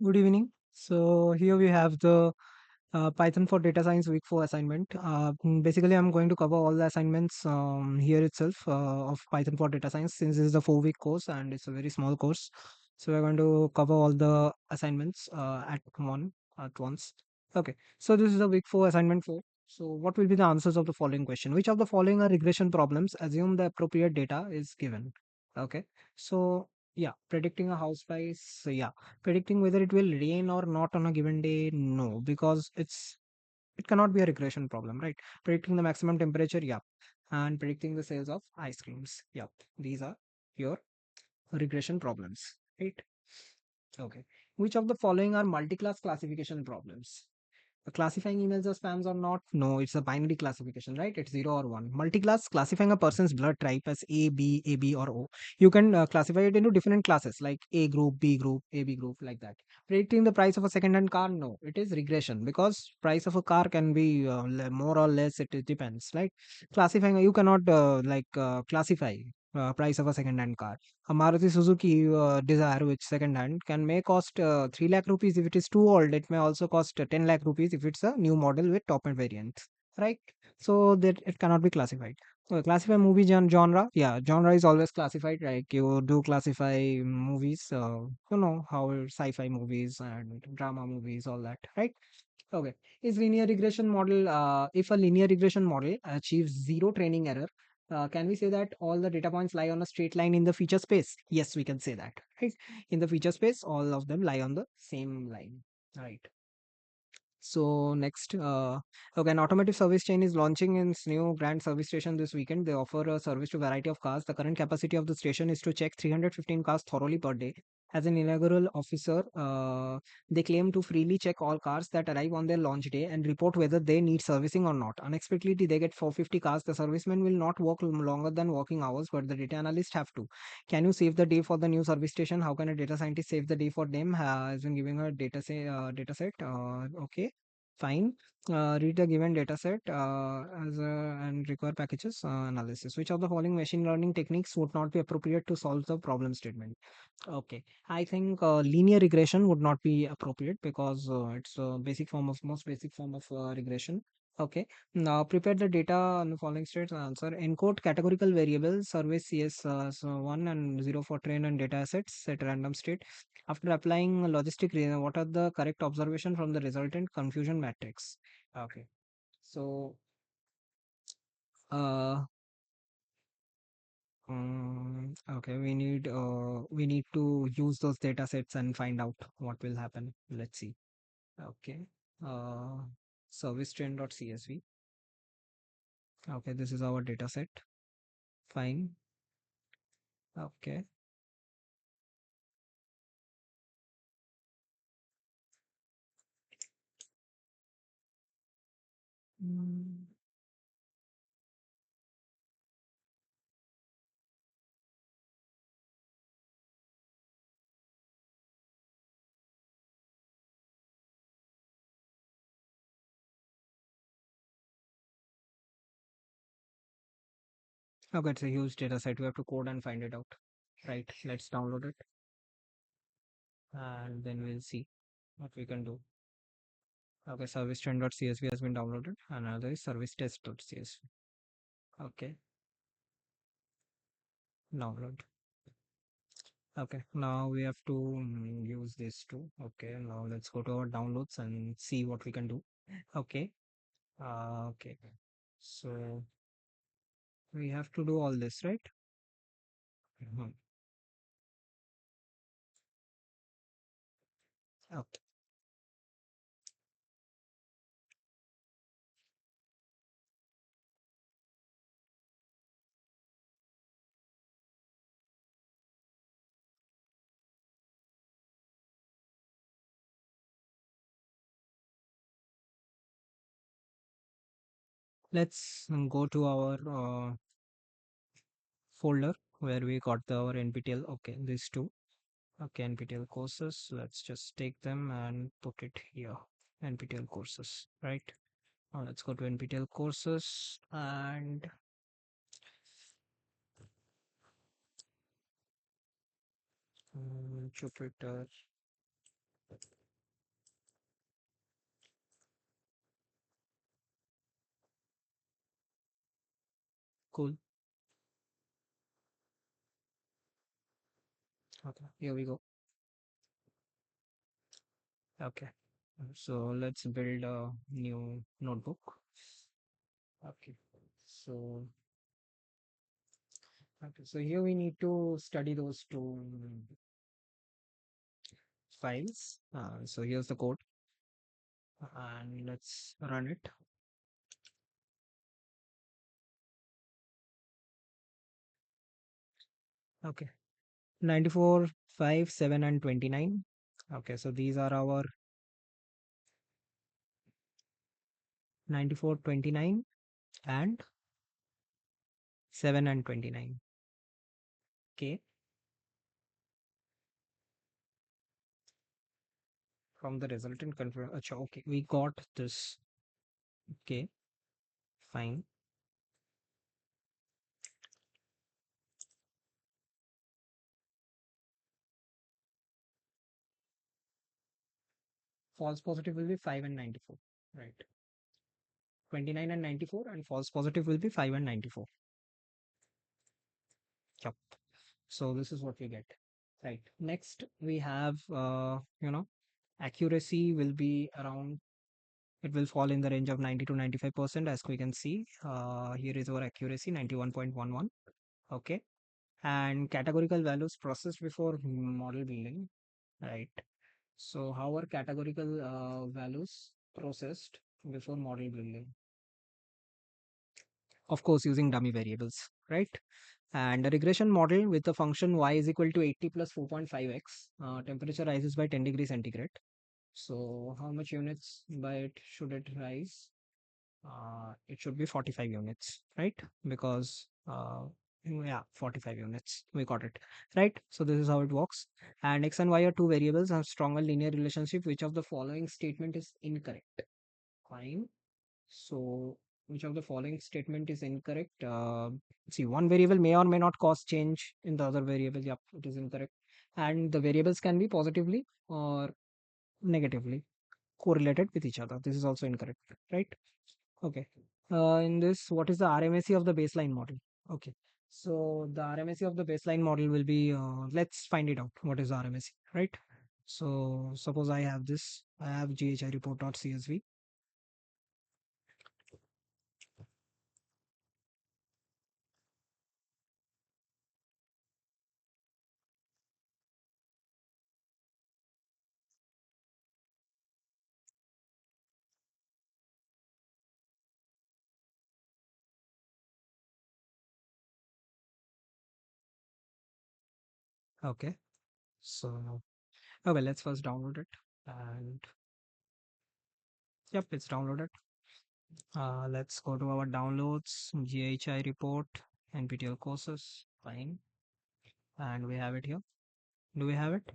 Good evening. So here we have the Python for Data Science Week 4 assignment. Basically, I'm going to cover all the assignments here itself of Python for Data Science since this is a 4-week course and it's a very small course. So we're going to cover all the assignments at once. Okay. So this is the week 4 assignment 4. So what will be the answers of the following question? Which of the following are regression problems? Assume the appropriate data is given. Okay. So yeah, predicting a house price. So yeah, predicting whether it will rain or not on a given day, no, because it cannot be a regression problem, right? Predicting the maximum temperature, yeah, and predicting the sales of ice creams, yeah, these are your regression problems, right? Okay. Which of the following are multi-class classification problems? Classifying emails as spams or not? No, it's a binary classification, right? It's 0 or 1. Multi-class, classifying a person's blood type as AB or O. You can classify it into different classes like A group, B group, AB group, like that. Predicting the price of a second-hand car? No, it is regression because price of a car can be more or less. It depends, right? Classifying, you cannot classify price of a second-hand car. A Maruti Suzuki Desire, which second hand, may cost 3 lakh rupees if it is too old. It may also cost 10 lakh rupees if it's a new model with top end variants, right? So that it cannot be classified. So classify movie genre. Yeah, genre is always classified. Like you do classify movies. You know how sci-fi movies and drama movies, all that, right? Okay. Is linear regression model, if a linear regression model achieves zero training error, can we say that all the data points lie on a straight line in the feature space? Yes, we can say that, right? In the feature space, all of them lie on the same line, right? So next, okay, an automotive service chain is launching its new brand service station this weekend. They offer a service to variety of cars. The current capacity of the station is to check 315 cars thoroughly per day. As an inaugural officer, they claim to freely check all cars that arrive on their launch day and report whether they need servicing or not. Unexpectedly, they get 450 cars. The servicemen will not work longer than working hours, but the data analysts have to. Can you save the day for the new service station? How can a data scientist save the day for them? Has been giving a data set. Okay, fine. Read the given data set and require packages analysis. Which of the following machine learning techniques would not be appropriate to solve the problem statement? Okay, I think linear regression would not be appropriate because it's a basic form of most basic form of regression. Okay, now prepare the data on the following states and answer. Encode categorical variables, survey CS so 1 and 0 for train and data assets at random state. After applying logistic reason, what are the correct observation from the resultant confusion matrix? Okay, so uh, okay, we need to use those data sets and find out what will happen. Let's see. Okay. Uh, service train.csv. Okay, this is our data set. Fine. Okay. Mm, Okay, it's a huge data set. We have to code and find it out. Right. Let's download it and then we'll see what we can do. Okay, service train.csv has been downloaded. Another is service test.csv. Okay, download. Okay, now we have to use this too. Okay, now let's go to our downloads and see what we can do. Okay, okay. So we have to do all this, right? Mhm. Okay, let's go to our folder where we got our NPTEL. Okay, these two. Okay, NPTEL courses. Let's just take them and put it here. NPTEL courses, right? Now let's go to NPTEL courses and Jupyter. Cool. Okay, here we go. Okay. So let's build a new notebook. Okay. So okay, so here we need to study those two files. So here's the code, and let's run it. Okay. 94, 5, 7, and 29. Okay, so these are our 94, 29, and 7 and 29. Okay, from the resultant confirm. Acha, okay, we got this. Okay, fine. False positive will be 5 and 94. Right. 29 and 94, and false positive will be 5 and 94. Yep. So this is what we get. Right. Next, we have, accuracy will be around, it will fall in the range of 90 to 95%, as we can see. Here is our accuracy, 91.11. Okay. And categorical values processed before model building. Right. So how are categorical values processed before model building? Of course, using dummy variables, right? And a regression model with a function y is equal to 80 plus 4.5x, temperature rises by 10 degrees centigrade. So how much units by it should it rise? It should be 45 units, right? Because yeah, 45 units. We got it, right? So this is how it works. And x and y are two variables have stronger linear relationship. Which of the following statement is incorrect? Fine. So which of the following statement is incorrect? See, one variable may or may not cause change in the other variable. Yep, it is incorrect. And the variables can be positively or negatively correlated with each other. This is also incorrect, right? Okay. In this, what is the RMSE of the baseline model? Okay. So the RMSE of the baseline model will be, let's find it out. What is RMSE, right? So suppose I have this, I have GHI report.csv. Okay. So, oh well, let's first download it. And yep, it's downloaded. Let's go to our downloads, GHI report, NPTEL courses. Fine. And we have it here. Do we have it?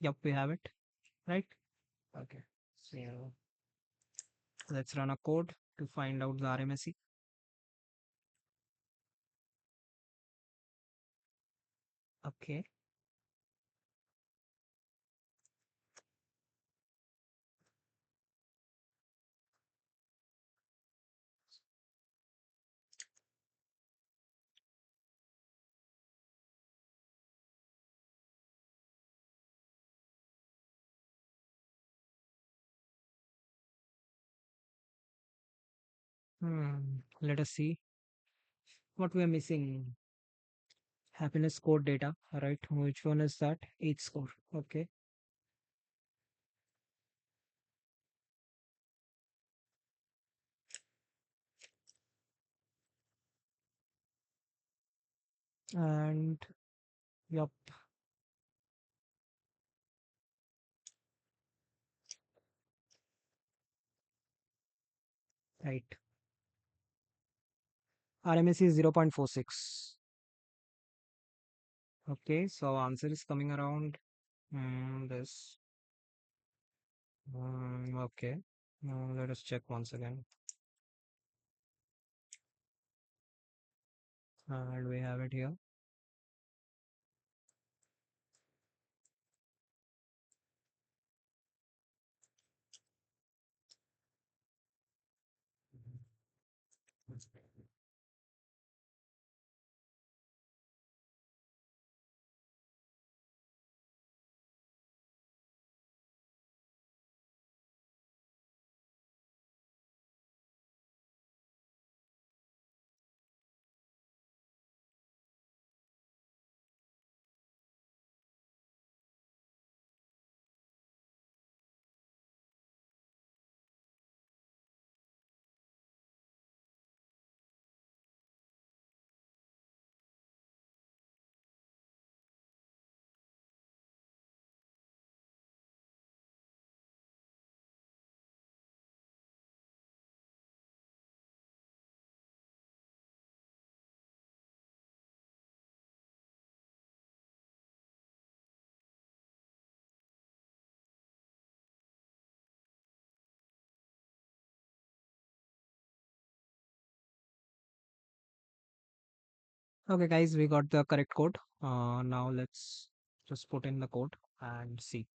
Yep, we have it. Right? Okay. So let's run a code to find out the RMSE. Okay. Let us see what we are missing. Happiness score data, right? Which one is that? H score. Okay. And yep, right. RMSE is 0.46. Okay, so answer is coming around this. Okay. Let us check once again. And we have it here. Okay, guys, we got the correct code. Now let's just put in the code and see.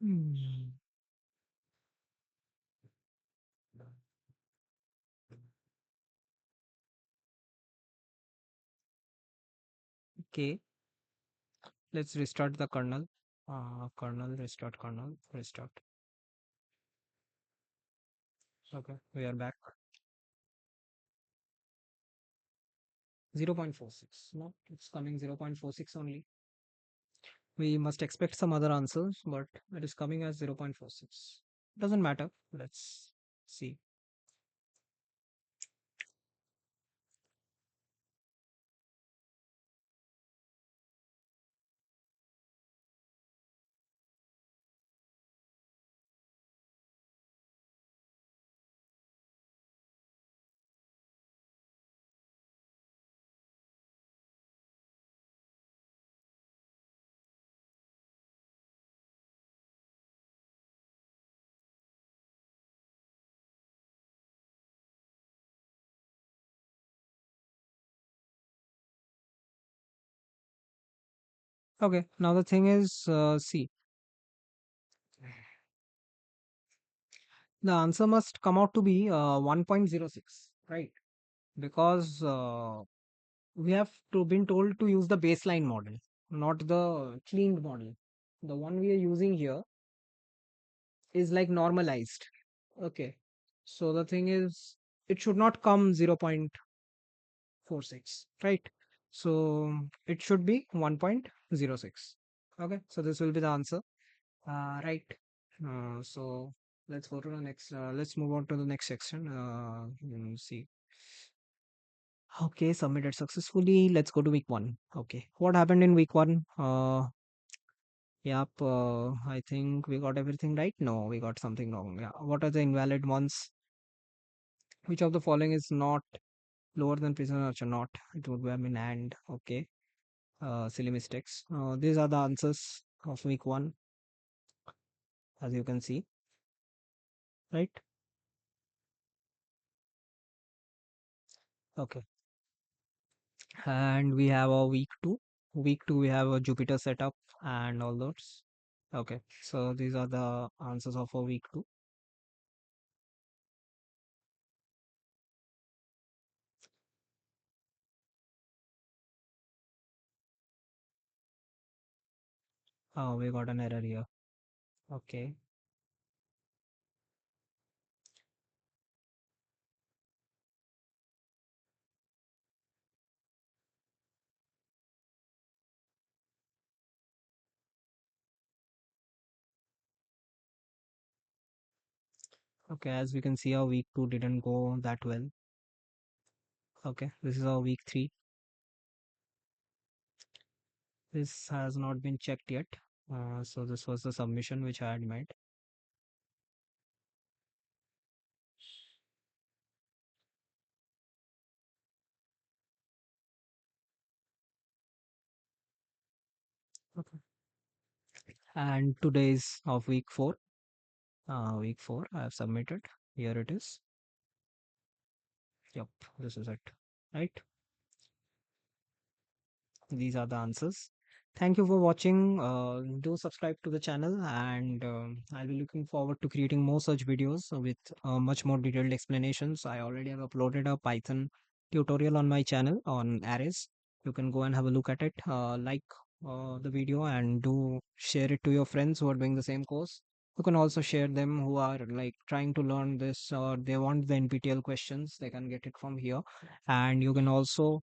Hmm. Okay, let's restart the kernel. Kernel, restart kernel, restart. Okay, we are back. 0.46. No, it's coming 0.46 only. We must expect some other answers, but it is coming as 0.46. Doesn't matter. Let's see. Okay, now the thing is, see, the answer must come out to be 1.06, right? Because we have been told to use the baseline model, not the cleaned model. The one we are using here is like normalized. Okay. So the thing is, it should not come 0.46, right? So it should be 1.06. Okay. So this will be the answer. Right. So let's go to the next. Let's move on to the next section. See. Okay, submitted successfully. Let's go to week one. Okay. What happened in week one? Yep, I think we got everything right. No, we got something wrong. Yeah. What are the invalid ones? Which of the following is not lower than prisoner nurture? Not. It would have been and. Okay. Silly mistakes. These are the answers of week one, as you can see, right? Okay. And we have a week two. Week two, we have a Jupyter setup and all those. Okay. So these are the answers of a week two. Oh, we got an error here. Okay. Okay, as we can see, our week two didn't go that well. Okay, this is our week three. This has not been checked yet. So this was the submission which I had made. Okay. And today's of week four. Week four, I have submitted. Here it is. Yep, this is it. Right. These are the answers. Thank you for watching. Do subscribe to the channel, and I'll be looking forward to creating more such videos with much more detailed explanations. I already have uploaded a Python tutorial on my channel on arrays. You can go and have a look at it. Like the video and do share it to your friends who are doing the same course. You can also share them who are like trying to learn this or they want the NPTEL questions. They can get it from here, and you can also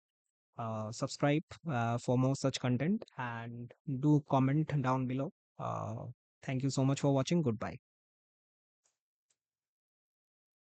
subscribe for more such content and do comment down below. Thank you so much for watching. Goodbye.